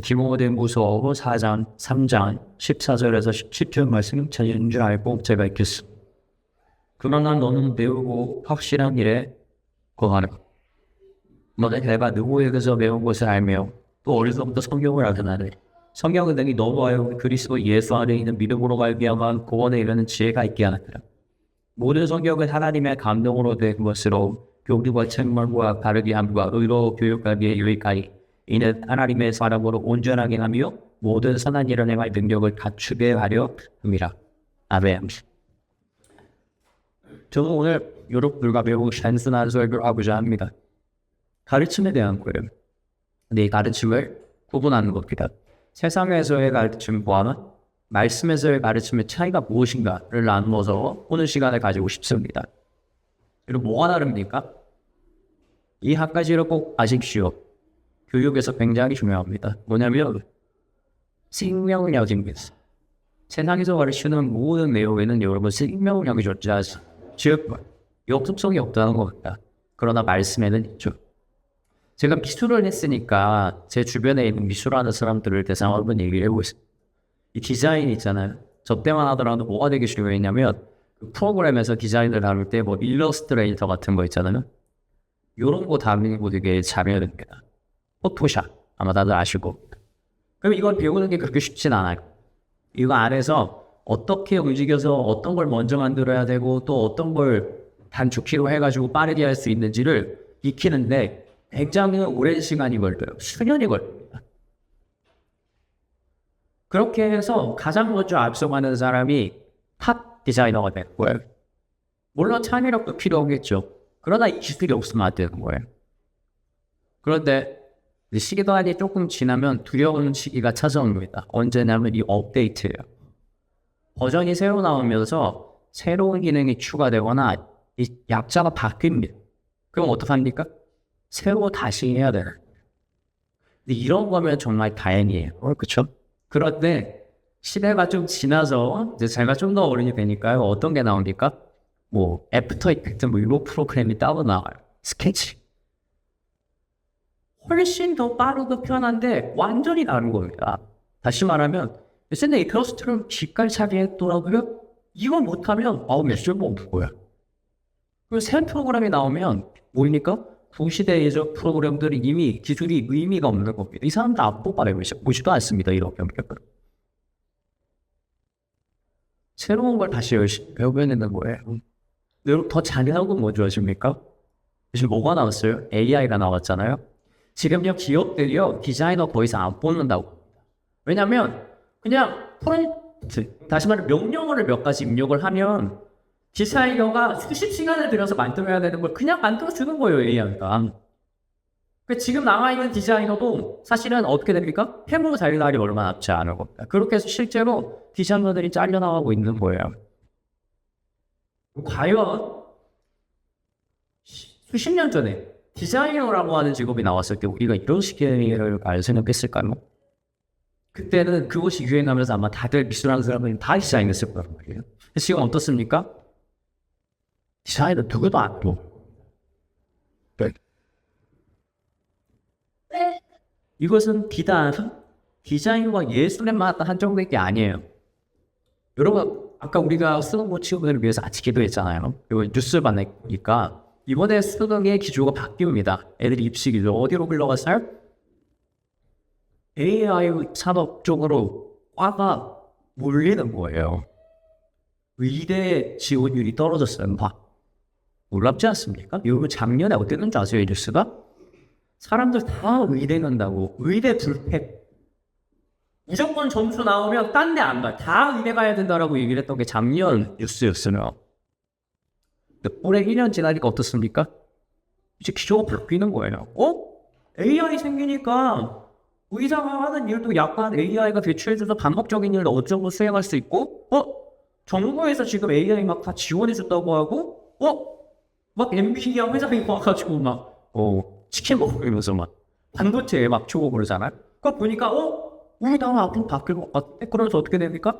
디모데후서 4장 3장 14절에서 17절 말씀 찾은 줄 알고 제가 읽겠습니다. 그러나 너는 배우고 확실한 일에 거하라. 너는 내가 누구에게서 배운 것을 알며 또 어려서부터 성경을 알더나니 성경은 너희 너와 그리스도 예수 안에 있는 믿음으로 말미암아 구원에 이르는 지혜가 있게 하느니라. 모든 성경은 하나님의 감동으로 된 것으로 교리와 책망과 바르게 함과 의로 교육하기에 유익하니 이는 하나님의 사람으로 온전하게 하며 모든 선한 일을 행할 능력을 갖추게 하려 함이라. 아멘. 저는 오늘 여러분들과 매우 단순한 설교를 하고자 합니다. 가르침에 대한 거예요. 근데 이 가르침을 구분하는 겁니다. 세상에서의 가르침과 말씀에서의 가르침의 차이가 무엇인가를 나누어서 오늘 시간을 가지고 싶습니다. 그리고 뭐가 다릅니까? 이 한 가지를 꼭 아십시오. 교육에서 굉장히 중요합니다. 뭐냐면 생명력입니다. 세상에서 가르치는 모든 내용에는 여러분 생명력이 존재하지. 즉 역습성이 없다는 겁니다. 그러나 말씀에는 있죠. 제가 미술을 했으니까 제 주변에 있는 미술하는 사람들을 대상으로 한번 얘기를 해보겠습니다. 이 디자인 있잖아요. 저 때만 하더라도 뭐가 되게 중요했냐면 그 프로그램에서 디자인을 다룰 때 뭐 일러스트레이터 같은 거 있잖아요. 이런 거 다루는 거 되게 잘해야 됩니다. 포토샵 아마 다들 아시고. 그럼 이걸 배우는 게 그렇게 쉽진 않아요. 이거 안에서 어떻게 움직여서 어떤 걸 먼저 만들어야 되고 또 어떤 걸 단축키로 해가지고 빠르게 할 수 있는지를 익히는데 굉장히 오랜 시간이 걸려요. 수년이 걸립니다. 그렇게 해서 가장 먼저 앞서가는 사람이 탑 디자이너가 된 거예요. 물론 창의력도 필요하겠죠. 그러나 이 기술이 없으면 안 되는 거예요. 그런데 시기간이 조금 지나면 두려운 시기가 찾아옵니다. 언제냐면 이 업데이트예요. 버전이 새로 나오면서 새로운 기능이 추가되거나 이 약자가 바뀝니다. 그럼 어떡합니까? 새로 다시 해야 돼요. 근데 이런 거면 정말 다행이에요. 그렇죠? 그런데 시대가 좀 지나서 이제 제가 좀 더 어른이 되니까요. 어떤 게 나옵니까? 뭐 애프터 이펙트 뭐 이런 프로그램이 따로 나와요. 스케치. 훨씬 더 빠르고 편한데 완전히 다른 겁니다. 다시 말하면 예전에 일러스트를 빛깔차게 했더라고요. 이거 못하면 몇 줄도 없는 거야. 그리고 새 프로그램이 나오면 뭡니까? 구시대 예전 프로그램들이 이미 기술이 의미가 없는 겁니다. 이 사람들 안 보지도 않습니다. 이런 경우는. 새로운 걸 다시 열심히 배워내는 거예요. 여러분 더 잔인한 건 뭐 좋아하십니까? 지금 뭐가 나왔어요? AI가 나왔잖아요. 지금요 기업들이요 디자이너 더 이상 안 뽑는다고. 왜냐면 그냥 다시 말해 명령어를 몇 가지 입력을 하면 디자이너가 수십 시간을 들여서 만들어야 되는 걸 그냥 만들어주는 거예요, AI가. 지금 나와있는 디자이너도 사실은 어떻게 됩니까? 해보고 살 날이 얼마 남지 않은 겁니다. 그렇게 해서 실제로 디자이너들이 잘려나가고 있는 거예요. 과연 수십 년 전에 디자이너라고 하는 직업이 나왔을 때 우리가 이런 식의 일을 생각했을까요? 그때는 그것이 유행하면서 아마 다들 미술하는 사람들이 다 디자인했을 거란 말이에요. 지금 어떻습니까? 디자이너 누구도 안 줘. 이것은 비단 디자인과 예술에만 한정된 게 아니에요. 여러분 아까 우리가 수능 친구들을 위해서 아침 기도했잖아요. 그리고 뉴스 봤으니까 이번에 수능의 기조가 바뀝니다. 애들이 입시 기조 어디로 흘러갔어요? AI 산업 쪽으로 과가 몰리는 거예요. 의대 지원율이 떨어졌어요. 놀랍지 않습니까? 여러분 작년에 어땠는지 아세요? 이 뉴스가? 사람들 다 의대 간다고. 의대 불패. 무조건 점수 나오면 딴 데 안 가. 다 의대 가야 된다라고 얘기를 했던 게 작년 뉴스였어요. 근데 올해 1년 지나니까 어떻습니까? 이제 기조가 바뀌는 거예요. AI 생기니까 의사가 하는 일도 약간 AI가 대체해줘서 반복적인 일을 어느 정도 수행할 수 있고, 정부에서 지금 AI 막 다 지원해준다고 하고, 막 엔비디아 회장이 와가지고 치킨 먹으면서 막 반도체에 막 주고 그러잖아요. 그거 보니까 우리나라 앞으로 바뀔 것 같아. 그러면서 어떻게 됩니까?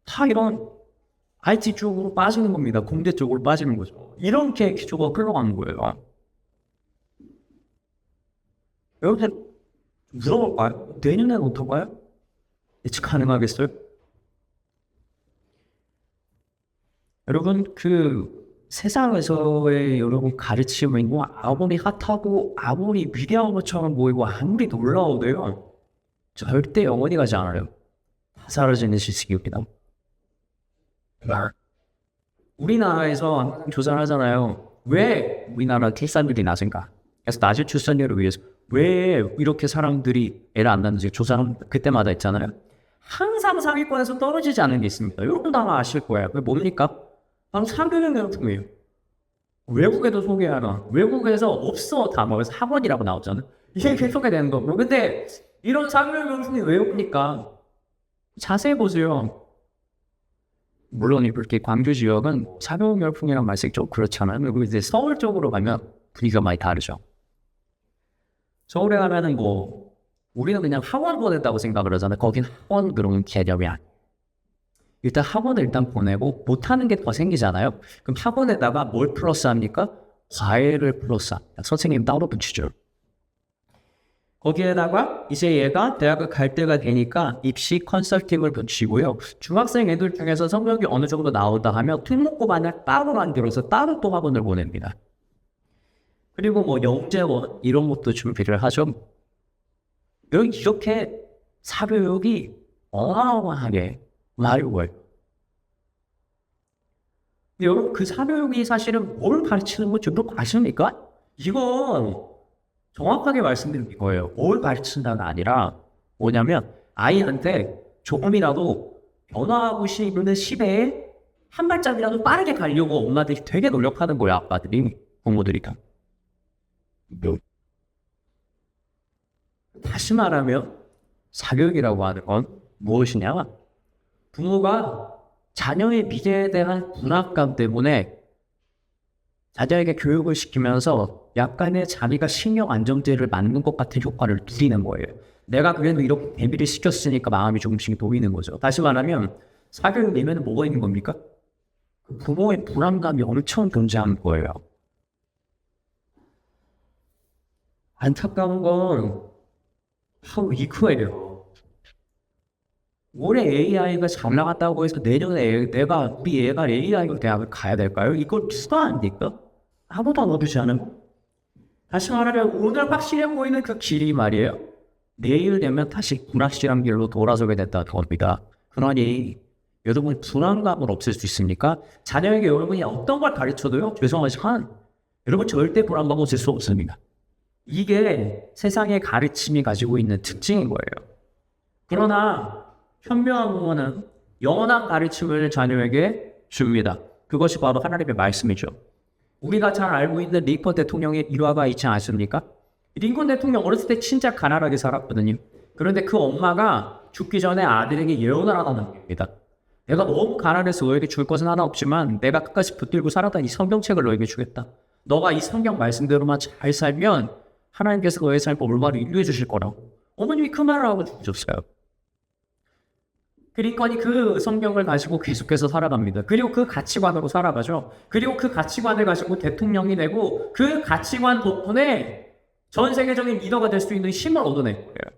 다 이런 IT 쪽으로 빠지는 겁니다. 공대 쪽으로 빠지는 거죠. 이렇게 기조가 흘러가는 거예요. 여러분 물어볼까요? 내년에는 어떨까요? 예측 가능하겠어요? 여러분, 세상에서의 여러분 가르침은 뭐 아무리 핫하고 아무리 위대한 것처럼 보이고 아무리 놀라워도요, 절대 영원히 가지 않아요. 다 사라지는 지식입니다. 우리나라에서 항상 조사를 하잖아요. 왜 우리나라 출산율이 낮은가? 그래서 낮은 출산율을 위해서 왜 이렇게 사람들이 애를 안 낳는지 조사를 그때마다 했잖아요. 항상 상위권에서 떨어지지 않은 게 있습니다. 여러분 다 아실 거예요. 그게 뭡니까? 바로 사교육열풍이에요. 외국에도 소개하나. 외국에서 없어 단어에서 학원이라고 나오잖아요. 이게 소개되는 거고. 근데 이런 사교육열풍이 왜 옵니까? 자세히 보세요. 물론 이렇게 광주 지역은 사교육열풍이란 말씀이 좀 그렇잖아요. 그리고 이제 서울 쪽으로 가면 분위기가 많이 다르죠. 서울에 가면은 뭐 우리는 그냥 학원 보냈다고 생각을 하잖아요. 거긴 학원 그런 개념이 아니에요. 일단 학원을 일단 보내고 못하는 게 더 생기잖아요. 그럼 학원에다가 뭘 플러스 합니까? 과외를 플러스 합니다. 선생님 따로 붙이죠. 거기에다가 이제 얘가 대학을 갈 때가 되니까 입시 컨설팅을 붙이고요. 중학생 애들 중에서 성적이 어느 정도 나오다 하면 특목고반을 따로 만들어서 따로 또 학원을 보냅니다. 그리고 뭐 영재원 이런 것도 준비를 하죠. 이렇게 사교육이 어마어마하게 어려워요. 여러분 그 사교육이 사실은 뭘 가르치는 건지 여러분 아십니까? 이건 정확하게 말씀드린 거예요. 뭘 가르친다가 아니라 뭐냐면 아이한테 조금이라도 변화하고 싶은 시대에 한 발짝이라도 빠르게 가려고 엄마들이 되게 노력하는 거예요. 아빠들이, 부모들이 다. 다시 말하면 사교육이라고 하는 건 무엇이냐? 부모가 자녀의 미래에 대한 불안감 때문에 자녀에게 교육을 시키면서 약간의 자기가 신경 안정제를 맞는 것 같은 효과를 누리는 거예요. 내가 그래도 이렇게 대비를 시켰으니까 마음이 조금씩 놓이는 거죠. 다시 말하면 사교육 내면은 뭐가 있는 겁니까? 부모의 불안감이 엄청 존재하는 거예요. 안타까운 건 바로 이거예요. 올해 AI가 잘 나갔다고 해서 내년에 우리 애가 AI로 대학을 가야 될까요? 이걸 누가 합니까? 아무도 안 와주지 않은 거. 다시 말하면 오늘 확실해 보이는 그 길이 말이에요. 내일 되면 다시 불확실한 길로 돌아서게 된다는 겁니다. 그러니 여러분 불안감을 없앨 수 있습니까? 자녀에게 여러분이 어떤 걸 가르쳐도요. 죄송하지만 여러분 절대 불안감 없앨 수 없습니다. 이게 세상의 가르침이 가지고 있는 특징인 거예요. 그러나 현명한 부모는 영원한 가르침을 자녀에게 줍니다. 그것이 바로 하나님의 말씀이죠. 우리가 잘 알고 있는 링컨 대통령의 일화가 있지 않습니까? 링컨 대통령 어렸을 때 진짜 가난하게 살았거든요. 그런데 그 엄마가 죽기 전에 아들에게 예언을 하나 남깁니다. 내가 너무 가난해서 너에게 줄 것은 하나 없지만 내가 끝까지 붙들고 살았던 이 성경책을 너에게 주겠다. 너가 이 성경 말씀대로만 잘 살면 하나님께서 너의 삶을 올바로 인도해 주실 거라고. 어머님이 그 말을 하고 죽으셨어요. 그러니까 그 성경을 가지고 계속해서 살아갑니다. 그리고 그 가치관으로 살아가죠. 그리고 그 가치관을 가지고 대통령이 되고 그 가치관 덕분에 전 세계적인 리더가 될 수 있는 힘을 얻어낸 거예요.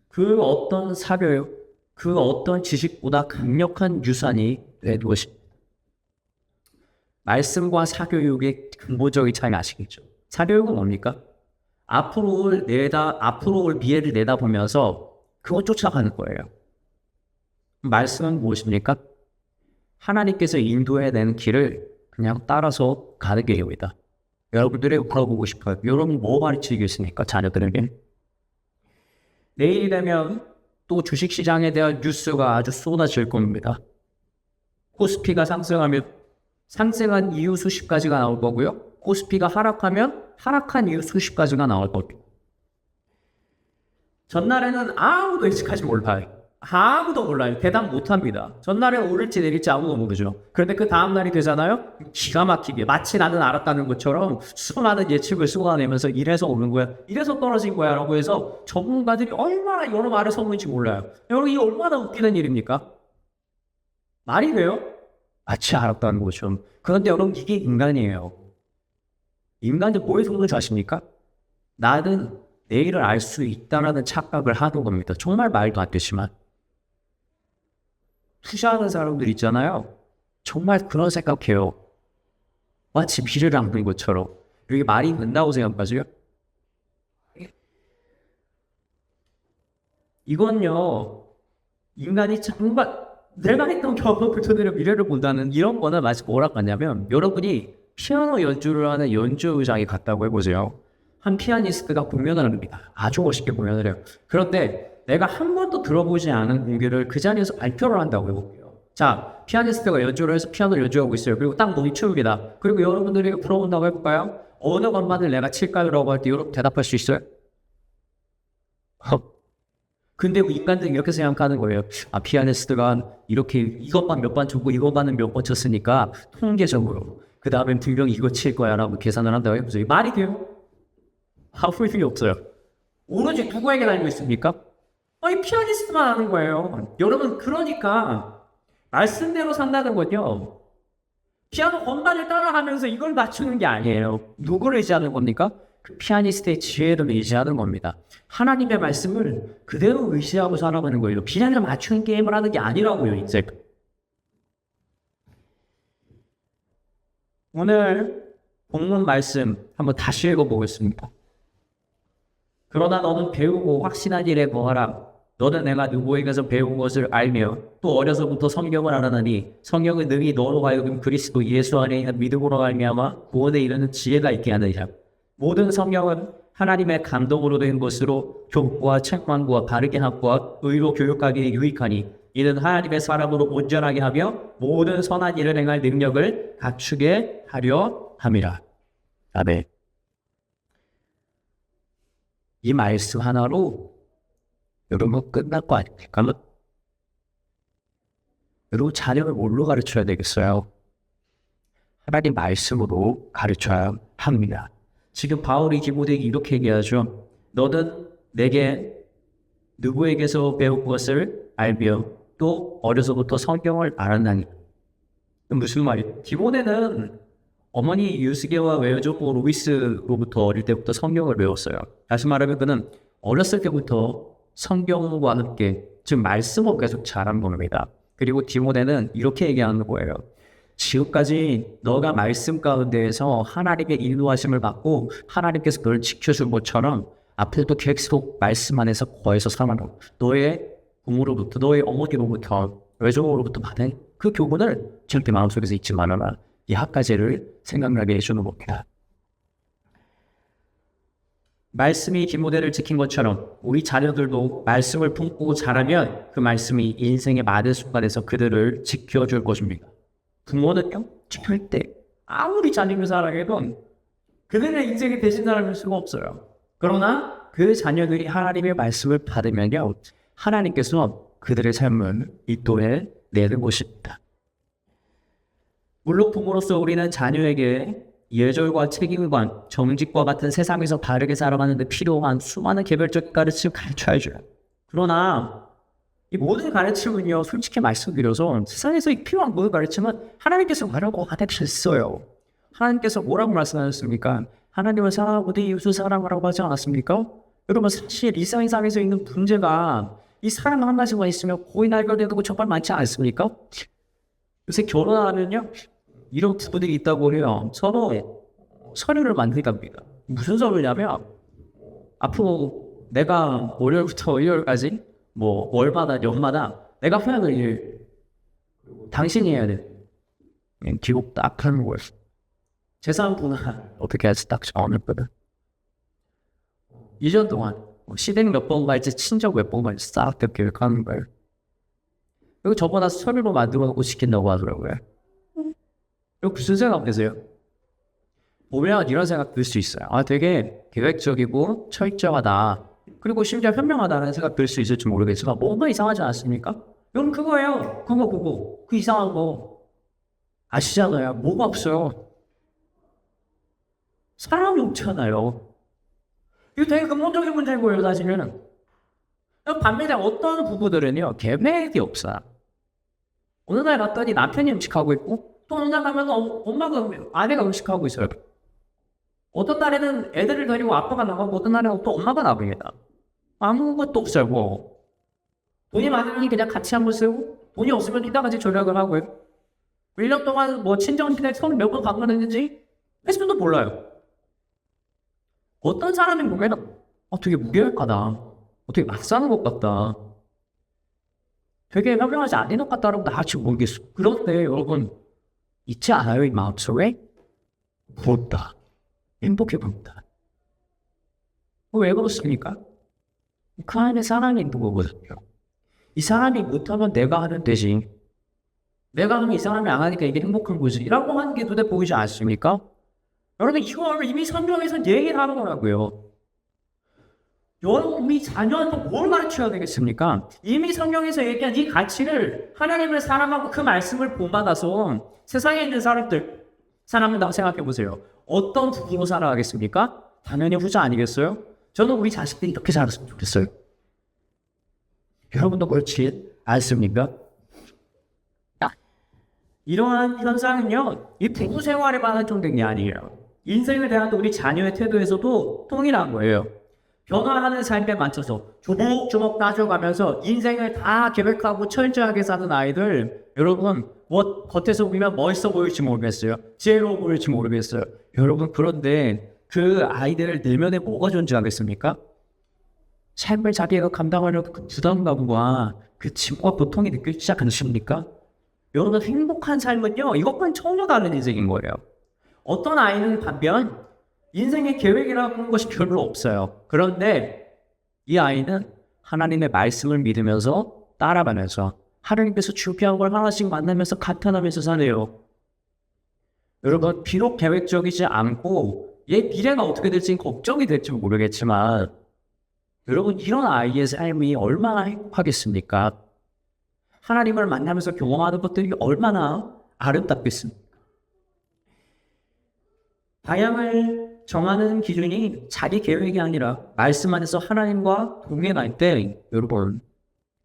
그 어떤 사교육, 그 어떤 지식보다 강력한 유산이 무엇입니다. 말씀과 사교육의 근본적인 차이 아시겠죠? 사교육은 뭡니까? 앞으로 올 미래를 내다보면서 그것 쫓아가는 거예요. 말씀은 무엇입니까? 하나님께서 인도해내는 길을 그냥 따라서 가는 길입니다. 여러분들이 물어보고 싶어요. 여러분 뭐 가르치겠습니까? 자녀들에게. 내일이 되면 또 주식시장에 대한 뉴스가 아주 쏟아질 겁니다. 코스피가 상승하면 상승한 이유 수십 가지가 나올 거고요. 코스피가 하락하면 하락한 이유 수십 가지가 나올 겁니다. 전날에는 아무도 예측하지 몰라요. 아무도 몰라요. 대답 못합니다. 전날에 오를지 내릴지 아무도 모르죠. 그런데 그 다음날이 되잖아요. 기가 막히게 마치 나는 알았다는 것처럼 수많은 예측을 쏟아내면서 이래서 오는 거야, 이래서 떨어진 거야 라고 해서 전문가들이 얼마나 여러 말을 섞는지 몰라요. 여러분 이게 얼마나 웃기는 일입니까? 말이 돼요? 마치 알았다는 거죠. 그런데 여러분 이게 인간이에요. 인간들 뭐에 속는 줄 아십니까? 나는 내일을 알 수 있다라는 착각을 하는 겁니다. 정말 말도 안 되지만. 투자하는 사람들 있잖아요. 정말 그런 생각해요. 마치 비를 안 것처럼. 이게 말이 된다고 생각하세요? 이건요, 인간이 정말 내가 했던 경험을 토대로 미래를 본다는 이런 거는 마치 뭐라고 하냐면, 여러분이 피아노 연주를 하는 연주장에 갔다고 해보세요. 한 피아니스트가 공연을 합니다. 아주 멋있게 공연을 해요. 그런데 내가 한 번도 들어보지 않은 공개를 그 자리에서 발표를 한다고 해볼게요. 자, 피아니스트가 연주를 해서 피아노를 연주하고 있어요. 그리고 딱 멈춥니다. 그리고 여러분들이 물어본다고 해볼까요? 어느 것만을 내가 칠까요? 라고 할 때 여러분 대답할 수 있어요? 근데 인간들이 이렇게 생각하는 거예요. 아, 피아니스트가 이렇게 이것만 몇 번 쳤고 이것만은 몇 번 쳤으니까 통계적으로 그 다음엔 분명히 이거 칠 거야 라고 계산을 한다고 해보세요. 말이 돼요? 아무 의미 없어요. 오로지 누구에게 달려 있습니까? 아니, 피아니스트만 하는 거예요. 여러분, 그러니까 말씀대로 산다는 건요, 피아노 건반을 따라하면서 이걸 맞추는 게 아니에요. 누구를 의지하는 겁니까? 그 피아니스트의 지혜를 의지하는 겁니다. 하나님의 말씀을 그대로 의지하고 살아가는 거예요. 피아노를 맞추는 게임을 하는 게 아니라고요, 이제. 오늘 본문 말씀 한번 다시 읽어보겠습니다. 그러나 너는 배우고 확신한 일에 거하라. 너는 내가 누구에게서 배운 것을 알며 또 어려서부터 성경을 알아나니 성경은 능히 너로 하여금 그리스도 예수 안에 있는 믿음으로 말미암아 구원에 이르는 지혜가 있게 하느니라. 모든 성경은 하나님의 감동으로 된 것으로 교훈과 책망과 바르게 학과 의로 교육하기에 유익하니 이는 하나님의 사람으로 온전하게 하며 모든 선한 일을 행할 능력을 갖추게 하려 함이라. 아멘. 이 말씀 하나로 여러분 끝날 거 아닙니까? 여러분 자녀를 뭘로 가르쳐야 되겠어요? 하나님 말씀으로 가르쳐야 합니다. 지금 바울이 디모데에게 이렇게 얘기하죠. 너는 내게 누구에게서 배운 것을 알며 또 어려서부터 성경을 알았나니. 무슨 말이에요? 디모데는 어머니 유스게와 외조부 로이스로부터 어릴 때부터 성경을 배웠어요. 다시 말하면 그는 어렸을 때부터 성경과 함께 즉 말씀을 계속 자란 겁니다. 그리고 디모데는 이렇게 얘기하는 거예요. 지금까지 너가 말씀 가운데에서 하나님의 인도하심을 받고 하나님께서 너를 지켜준 것처럼 앞으로도 계속 말씀 안에서 거해서 살아라. 너의 부모로부터 너의 어머니로부터 외조부로부터 받은 그 교훈을 절대 마음속에서 잊지 말아라. 이 한 가지를 생각나게 해주는 겁니다. 말씀이 디모데를 지킨 것처럼 우리 자녀들도 말씀을 품고 자라면 그 말씀이 인생의 많은 순간에서 그들을 지켜줄 것입니다. 부모는요, 절대 아무리 자녀를 사랑해도 그들의 인생의 대신 사람일 수가 없어요. 그러나 그 자녀들이 하나님의 말씀을 받으면요, 하나님께서 그들의 삶을 인도해 내는 것입니다. 물론 부모로서 우리는 자녀에게 예절과 책임관, 정직과 같은 세상에서 바르게 살아가는 데 필요한 수많은 개별적 가르침을 가르쳐야죠. 그러나 이 모든 가르침은요, 솔직히 말씀드려서 세상에서 필요한 모든 가르침은 하나님께서 뭐라고 하셨어요. 하나님께서 뭐라고 말씀하셨습니까? 하나님을 사랑하고 내 이웃을 사랑하라고 하지 않았습니까? 여러분, 사실 이 세상에서 있는 문제가 이 사랑 한 가지만 있으면 거의 해결되고 정말 많지 않습니까? 요새 결혼하면요, 이런 부분들이 있다고 해요. 서로 서류를 만들갑니다. 무슨 서류냐면 앞으로 내가 월요일부터 일요일까지 뭐 월마다 연마다 내가 해야 될 일, 당신이 해야 돼. 그냥 기록 딱 하는 거예요. 재산분할 어떻게 해야지 딱 정했거든. 2년 동안 시댁 몇 번 갈지 친정 몇 번 갈지 싹 다 계획하는 거예요. 그리고 저보다 서류로 만들어놓고 시킨다고 하더라고요. 이거 무슨 생각 드세요? 보면 이런 생각 들 수 있어요. 아, 되게 계획적이고 철저하다. 그리고 심지어 현명하다는 생각 들 수 있을지 모르겠지만 뭔가 이상하지 않습니까? 이건 그거예요. 그거. 그 이상한 거. 아시잖아요. 뭐가 없어요. 사람이 없잖아요. 이거 되게 근본적인 문제인 거예요, 사실은. 반면에 어떤 부부들은요, 계획이 없어요. 어느 날 갔더니 남편이 음식하고 있고 또 어느 날 가면 엄마가 아내가 음식하고 있어요. 어떤 날에는 애들을 데리고 아빠가 나가고 어떤 날에는 또 엄마가 나갑니다. 아무것도 없어요. 뭐 돈이 많으면 그냥 같이 한번 쓰고 돈이 없으면 이따같이 전략을 하고요. 1년 동안 뭐 친정집에 손을 몇 번 방문했는지 횟수도 몰라요. 어떤 사람이 보면 되게 무계획하다. 되게 막 사는 것 같다. 되게 현명하지 않은 것 같다라고 나같이 모르겠어. 그런데 여러분 있지 않아요? 이 마음속에? 부럽다. 행복해 보인다. 왜 그렇습니까? 그 안에 사람이 있는 거거든요. 이 사람이 못하면 내가 하는 대신 내가 하면 이 사람이 안 하니까 이게 행복한 거지 라고 하는 게 눈에 보이지 않습니까? 여러분 이걸 이미 성경에서 얘기를 하는 거라고요. 여러분 우리 자녀한테 뭘 가르쳐야 되겠습니까? 이미 성경에서 얘기한 이 가치를 하나님을 사랑하고 그 말씀을 본받아서 세상에 있는 사람들 사람을 생각해 보세요. 어떤 부부로 살아가겠습니까? 당연히 후자 아니겠어요? 저는 우리 자식들이 이렇게 살았으면 좋겠어요. 여러분도 그렇지 않습니까? 이러한 현상은요, 이 부부 생활에만 한정된 게 아니에요. 인생에 대한 우리 자녀의 태도에서도 동일한 거예요. 변화하는 삶에 맞춰서 조목조목 따져가면서 인생을 다 계획하고 철저하게 사는 아이들, 여러분, 뭐 겉에서 보면 멋있어 보일지 모르겠어요. 지혜로워 보일지 모르겠어요. 여러분, 그런데 그 아이들 내면에 뭐가 존재하겠습니까? 삶을 자기가 감당하려고 그 부담감과 그 짐과 고통이 느껴지지 않으십니까? 여러분 행복한 삶은요 이것과는 전혀 다른 인생인 거예요. 어떤 아이는 반면 인생의 계획이라고 하는 것이 별로 없어요. 그런데 이 아이는 하나님의 말씀을 믿으면서 따라가면서 하나님께서 준비한 걸 하나씩 만나면서 감탄하면서 사네요. 여러분 비록 계획적이지 않고 얘 미래가 어떻게 될지 걱정이 될지 모르겠지만 여러분 이런 아이의 삶이 얼마나 행복하겠습니까? 하나님을 만나면서 경험하는 것들이 얼마나 아름답겠습니까? 방향을 정하는 기준이 자기 계획이 아니라 말씀 안에서 하나님과 동행할 때 여러분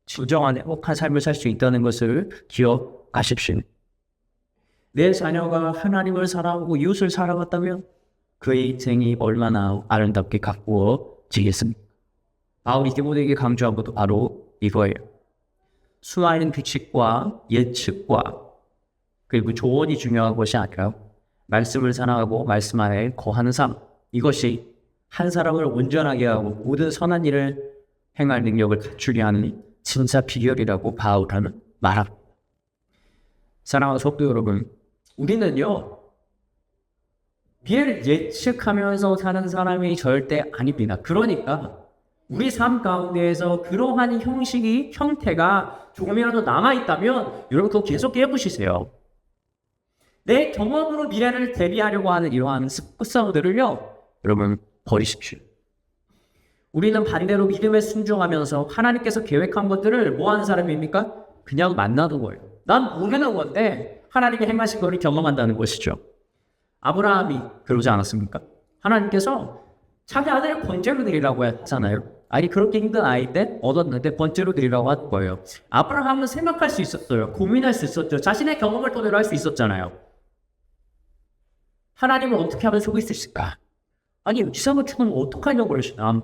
진정한 행복한 삶을 살 수 있다는 것을 기억하십시오. 내 자녀가 하나님을 사랑하고 이웃을 사랑한다면 그의 인생이 얼마나 아름답게 가꾸어지겠습니까? 바울이 디모데에게 강조한 것도 바로 이거예요. 수많은 규칙과 예측과 그리고 조언이 중요한 것이 아니라 말씀을 사랑하고 말씀 안에 거하는 삶, 이것이 한 사람을 온전하게 하고 모든 선한 일을 행할 능력을 갖추게 하는 진짜 비결이라고 바울은 말합니다. 사랑하는 성도 여러분, 우리는요 미래를 예측하면서 사는 사람이 절대 아닙니다. 그러니까 우리 삶 가운데에서 그러한 형태가 조금이라도 남아있다면 여러분 그거 계속 해보시세요. 내 경험으로 미래를 대비하려고 하는 이러한 습성들을요 여러분 버리십시오. 우리는 반대로 믿음에 순종하면서 하나님께서 계획한 것들을 뭐 하는 사람입니까? 그냥 만나는 거예요. 난 모르는 건데 하나님이 행하신 것을 경험한다는 것이죠. 아브라함이 그러지 않았습니까? 하나님께서 자기 아들을 번제로 드리라고 했잖아요. 아니 그렇게 힘든 아이인데 얻었는데 번제로 드리라고 한 거예요. 아브라함은 생각할 수 있었어요. 고민할 수 있었죠. 자신의 경험을 토대로 할 수 있었잖아요. 하나님을 어떻게 하면 속일 수 있을까? 아니 이상한 죽으면 어떡하냐고 그러시나?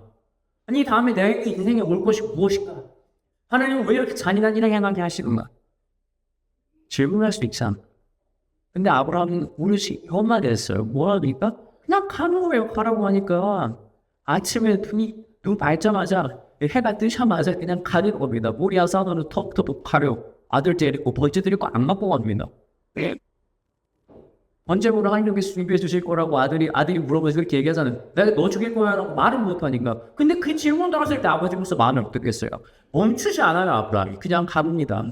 아니 다음에 내 인생에 올 것이 무엇인가? 하나님은 왜 이렇게 잔인한 일을 행하게 하시는가? 질문할 수 있잖아. 근데 아브라함은 오롯이 이것만 했어요. 뭐라니까? 그냥 가는 거예요. 가라고 하니까 아침에 눈 밝자마자 해가 뜨자마자 그냥 가는 겁니다. 모리아 산으로 턱턱 가려 아들 데리고 번제 드리고 안 갖고 갑니다. 번제물을 하나님께서 준비해 주실 거라고 아들이 물어보면서 그렇게 얘기하잖아요. 내가 너 죽일 거야 라고 말은 못하니까. 근데 그 질문 들었을 때 아버지로서 마음을 어떻겠어요? 멈추지 않아요. 아브라함이 그냥 갑니다.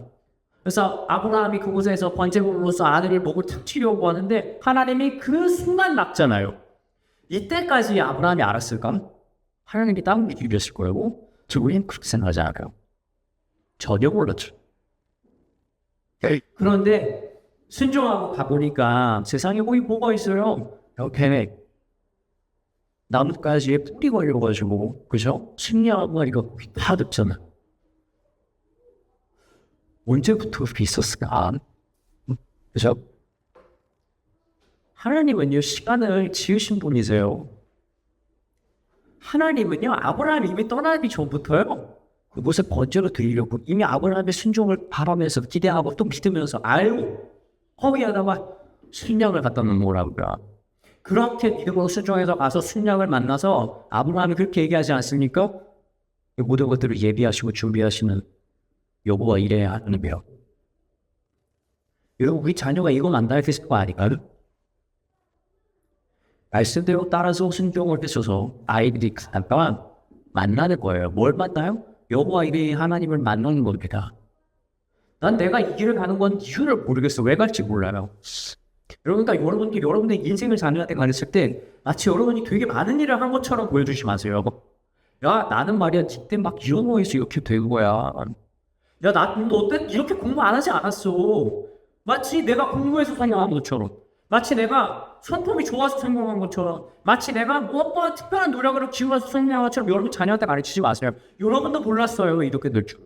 그래서 아브라함이 그곳에서 번제물로서 아들을 목을 탁 치려고 하는데 하나님이 그 순간 막잖아요. 이때까지 아브라함이 알았을까? 하나님이 다른 게 준비했을 거라고? 우리는 그렇게 생각하지 않아요. 전혀 몰랐죠. 그런데 순종하고 가보니까 세상에 거기 뭐가 있어요? 옆에 나뭇가지에 뿌리 걸려가지고 그죠? 식량과 이거 다 듣잖아. 언제부터 그렇게 있었을까? 그죠? 하나님은요, 시간을 지으신 분이세요. 하나님은요, 아브라함이 이미 떠나기 전부터요, 그곳에 번제로 드리려고 이미 아브라함의 순종을 바라면서 기대하고 또 믿으면서 알고 거기에다가 순양을 갖다 놓으라고요. 그렇게 믿음으로 순종해서 가서 순양을 만나서 아브라함이 그렇게 얘기하지 않습니까? 모든 것들을 예비하시고 준비하시는 여호와 이레 하나님이요. 여러분, 우리 자녀가 이거 만나야 되실 거 아닌가요? 말씀대로 따라서 순종을 해줘서 아이들이 잠깐 만나는 거예요. 뭘 만나요? 여호와 이레 하나님을 만나는 겁니다. 난 내가 이 길을 가는 건 이유를 모르겠어. 왜 갈지 몰라요. 그러니까 여러분들이 여러분의 인생을 자녀한테 가르칠 때 마치 여러분이 되게 많은 일을 한 것처럼 보여주지 마세요. 야, 나는 말이야, 이때 막 이런 거에서 이렇게 된 거야. 야, 너 때 이렇게 공부 안 하지 않았어. 마치 내가 공부해서 성공한 것처럼. 마치 내가 성품이 좋아서 성공한 것처럼. 마치 내가 무엇보다 특별한 노력으로 기울여서 성공한 것처럼 여러분 자녀한테 가르치지 마세요. 여러분도 몰랐어요. 이렇게 될 줄.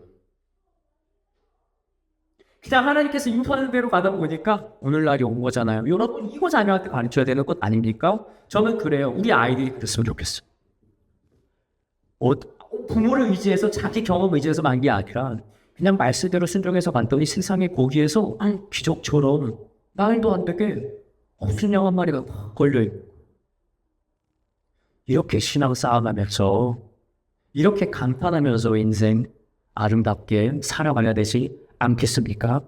그냥 하나님께서 인도하는 대로 가다 보니까 오늘날이 온 거잖아요. 여러분 이거 자녀한테 가르쳐야 되는 것 아닙니까? 저는 그래요. 우리 아이들이 그랬으면 좋겠어요. 부모를 의지해서 자기 경험 의지해서만 게 아니라 그냥 말씀대로 순종해서 봤더니 세상에 거기에서 기적처럼 말도 안 되게 순양 한 마리가 걸려있고 이렇게 신앙 싸움하면서 이렇게 감탄하면서 인생 아름답게 살아가야 되지 않겠습니까?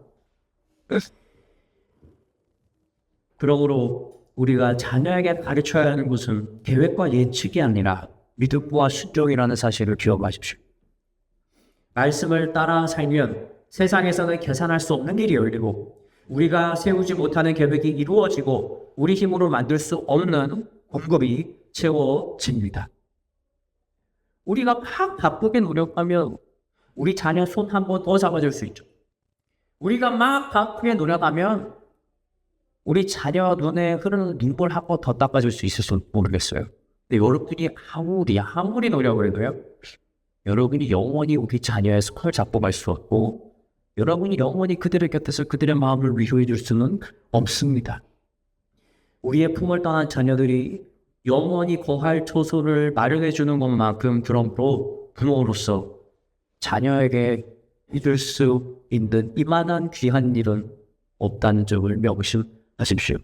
그러므로 우리가 자녀에게 가르쳐야 하는 것은 계획과 예측이 아니라 믿음과 순종이라는 사실을 기억하십시오. 말씀을 따라 살면 세상에서는 계산할 수 없는 일이 열리고 우리가 세우지 못하는 계획이 이루어지고 우리 힘으로 만들 수 없는 공급이 채워집니다. 우리가 막 바쁘게 노력하면 우리 자녀 손 한 번 더 잡아줄 수 있죠. 우리가 막 바쁘게 노력하면 우리 자녀 눈에 흐르는 눈물 한 번 더 닦아줄 수 있을지 모르겠어요. 근데 여러분이 아무리 노력을 해도요, 여러분이 영원히 우리 자녀의 손을 잡고 갈 수 없고 여러분이 영원히 그들의 곁에서 그들의 마음을 위로해 줄 수는 없습니다. 우리의 품을 떠난 자녀들이 영원히 거할 처소를 마련해 주는 것만큼 그러므로 부모로서 자녀에게 해줄 수 있는 이만한 귀한 일은 없다는 점을 명심하십시오.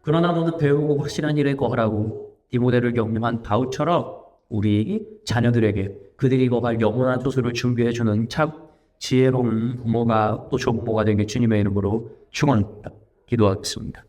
그러나 너는 배우고 확실한 일에 거하라고 디모데를 격려한 바울처럼 우리 자녀들에게 그들이 거할 영원한 처소를 준비해주는 참 지혜로운 부모가 또 조부모가 되길 주님의 이름으로 축원합니다. 기도하겠습니다.